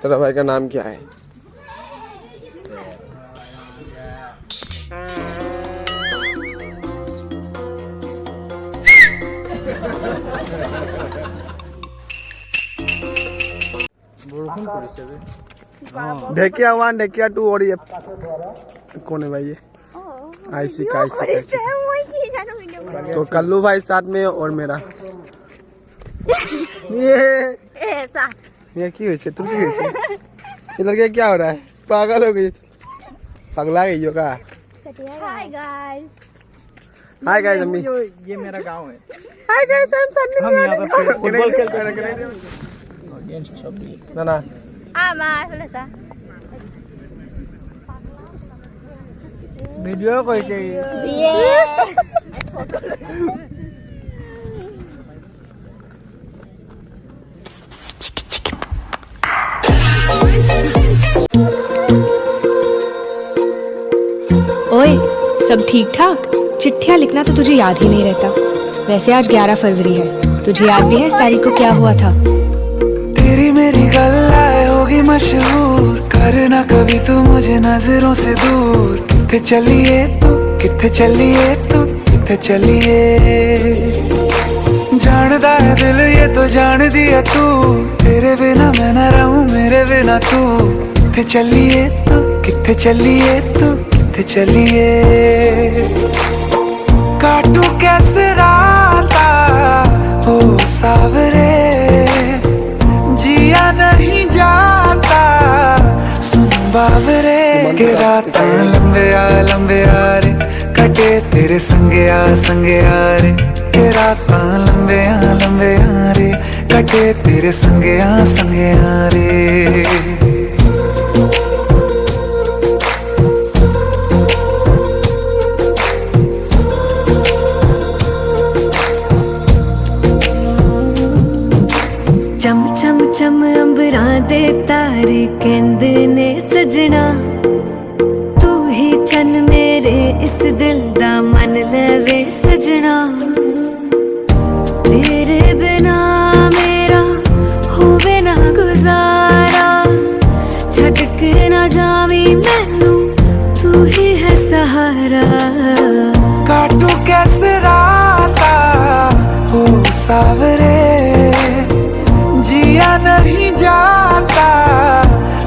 तेरा भाई का नाम क्या है? ढेकिया 1 ढेकिया 2 और ये कौन है भाई? ये आईसी का तो कल्लू भाई साथ में और मेरा ये की होइसे तू की होइसे ये लड़के क्या हो रहा है? पागल हो गई, पगला गई हो का? हाय गाइस अम्मी, ये मेरा गांव है। हाय गाइस हम सन्नी, हम यहाँ पर फुटबॉल खेलते हैं। ना ना वीडियो कोई चाहिए? ओए, सब ठीक ठाक? चिट्ठियाँ लिखना तो तुझे याद ही नहीं रहता। वैसे आज 11 फरवरी है, तुझे याद भी है इस तारीख को क्या हुआ था? तेरी मेरी गल्लाए होगी मशहूर, करना कभी तू मुझे नजरों से दूर। किथे चलिए तू, किथे चलिए तू, किथे चलिए। जानदा है दिल ये तो जान दिया तू, तेरे बिना मैं न रहूं मेरे बिना तू। किथे चलिए तू, किथे चलिए तू, किथे चलिए। काटू कैसे राता हो सावरे, जिया नहीं जाता सुन बावरे। के रात लंबे आ रे, कटे तेरे संगे आ रे। के रात लंबे आ रे, कटे तेरे संगे आ रे। चम चम चम अंबरां दे तारे कहंदे ने सजना, तू ही चन मेरे इस दिल दा मन लवे सजना। तेरे बिना मेरा होवे ना गुजारा, छट के ना जावी मैनू तू ही है सहारा। काटू कैसे राता हो सावरे, जिया नहीं जाता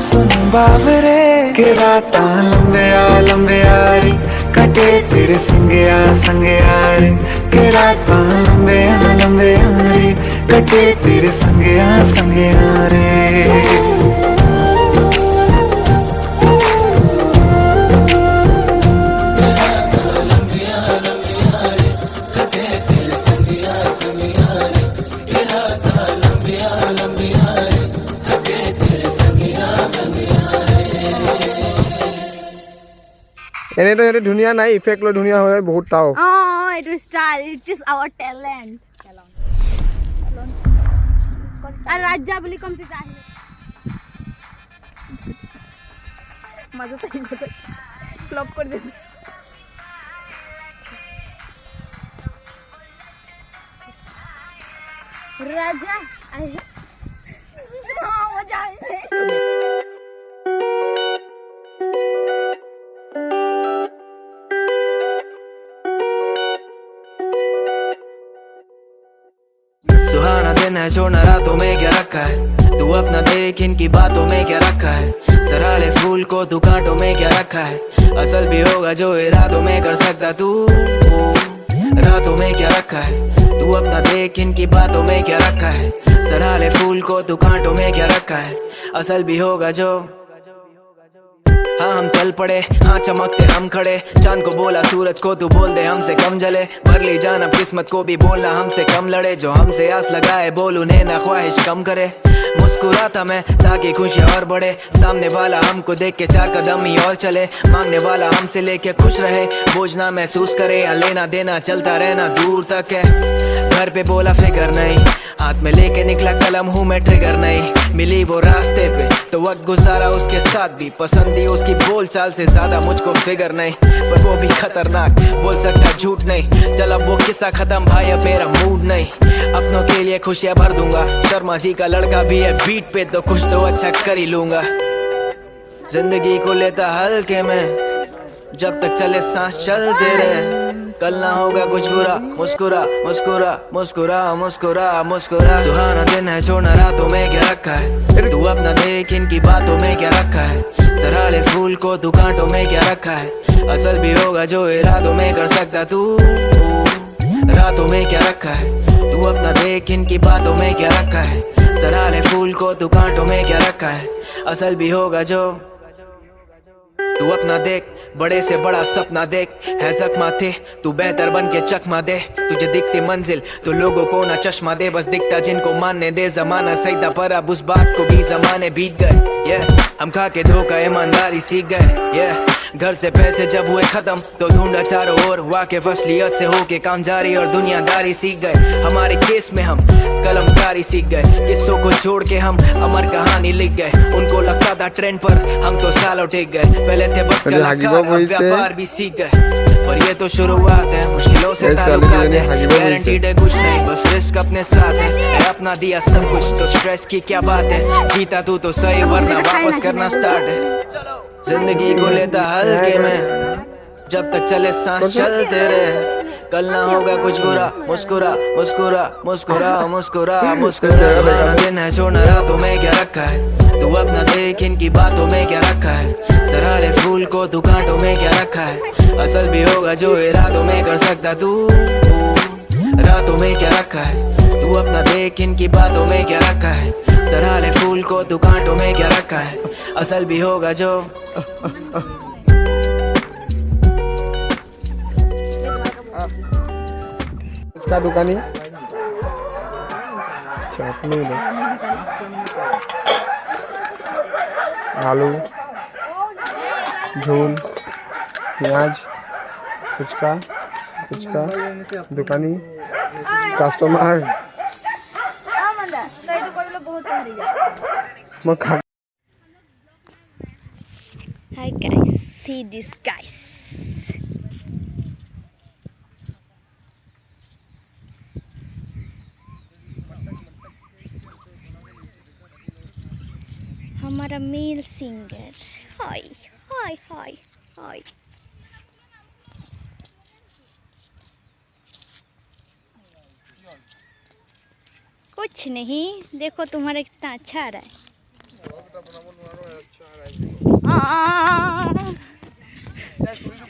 सुन बावरे। के रात लंबे आ रे, कटे तेरे संगे आ रे। के रात लंबे आ रे, कटे तेरे संगे आ रे। এনে তো এনে ধুনিয়া নাই, ইফেক্ট লৈ ধুনিয়া হয় বহুত টাও। It is style, it is our talent. আর রাজ্জা বলি কমতে চাই মজা তাই করে ফ্লপ করে দে। রাজা আই মজা আইছে। सुहाना दिन है छोड़ना रातों में क्या रखा है, तू अपना देख इनकी बातों में क्या रखा है। सराले फूल को तू कांटों में क्या रखा है, असल भी होगा जो इरादों में कर सकता तू। रातों में क्या रखा है, तू अपना देख इनकी बातों में क्या रखा है। सराले फूल को तू कांटों में क्या रखा है, असल भी होगा जो। हाँ हम चल पड़े, हाँ चमकते हम खड़े। चांद को बोला सूरज को तू बोल दे हमसे कम जले। भर ली जान अब किस्मत को भी बोलना हमसे कम लड़े। जो हमसे आस लगाए बोल उन्हें ना ख्वाहिश कम करे। मुस्कुराता मैं ताकि खुशियाँ और बढ़े। सामने वाला हमको देख के 4 कदम ही और चले। मांगने वाला हमसे लेके खुश रहे, बोझ ना महसूस करे। या लेना देना चलता रहना दूर तक है। घर पे बोला फिकर नहीं, हाथ में लेके निकला कलम हूँ मैं ट्रिगर नहीं। मिली वो रास्ते पे तो वक्त गुजारा उसके साथ भी पसंद थी उसकी बोल चाल से ज्यादा मुझको फिगर नहीं, पर वो भी खतरनाक, बोल सकता झूठ नहीं। चल अब वो किस्सा खत्म भाई, अब मेरा मूड नहीं, अपनों के लिए खुशियां भर दूंगा। शर्मा जी का लड़का भी है बीट पे, तो कुछ तो अच्छा कर ही लूंगा। जिंदगी को लेता हल्के में, जब तक चले सांस चलते रहे। कल ना होगा कुछ बुरा, मुस्कुरा मुस्कुरा मुस्कुरा मुस्कुरा मुस्कुरा। सुहाना दिन है, छोड़ना रातों में क्या रखा है, तू अपना देख इनकी बातों में क्या रखा है। सराले फूल को तू कांटों में क्या रखा है, असल भी होगा जो इरादों में कर सकता तू। रातों में क्या रखा है, तू अपना देख इनकी बातों में क्या रखा है। सराले फूल को तू कांटों में क्या रखा है, असल भी होगा जो। तू अपना देख, बड़े से बड़ा सपना देख, है जख्मा थे तू बेहतर बन के चकमा दे। तुझे दिखती मंजिल तो लोगों को ना चश्मा दे, बस दिखता जिनको मानने दे। जमाना सही था पर अब उस बात को भी जमाने बीत गए। हम खा के धोखा ईमानदारी सीख गए। घर से पैसे जब हुए खत्म तो ढूंढा चारों ओर, वाकिफ असलियत से होके काम जारी और दुनियादारी सीख गए। हमारे केस में हम कलमकारी सीख गए, किस्सों को छोड़ के हम अमर कहानी लिख गए। उनको लगता था ट्रेंड पर हम तो सालों टिक गए, पहले थे बस कलाकार अब व्यापार भी सीख गए। पर ये तो शुरुआत है, मुश्किलों से ताल्लुकात है, गारंटीड है कुछ नहीं, बस रिस्क अपने साथ है। अपना दिया सब कुछ तो स्ट्रेस की क्या बात है, जीता तू तो सही वरना वापस करना स्टार्ट है। जिंदगी को लेता हल्के में, जब तक चले सांस चलते रहे। कल ना होगा कुछ बुरा, मुस्कुरा मुस्कुरा मुस्कुरा मुस्कुरा मुस्कुरा। सुहाना दिन है, छोड़ना रातों में क्या रखा है, तू अपना देख इनकी बातों में क्या रखा है। सराले फूल को तू कांटों में क्या रखा है, असल भी होगा जो इरादों में कर सकता तू। रातों में क्या रखा है, तू अपना देख इनकी बातों में क्या रखा है। सराले फूल को तू कांटों में क्या रखा है, असल भी होगा जो। इसका दुकानी चटनी दे, आलू, झोल, प्याज, फुचका फुचका दुकानी कस्टमर मखा। Hi guys, see this guys. हमारा मेल सिंगर, हाय हाय हाय हाय। कुछ नहीं, देखो तुम्हारा कितना अच्छा आ रहा है।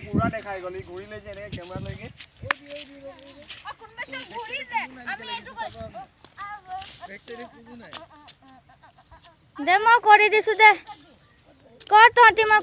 पूरा देखाई गली घुरी ले जे कैमरा लेके दे म करे दिसु दे कर तो हती म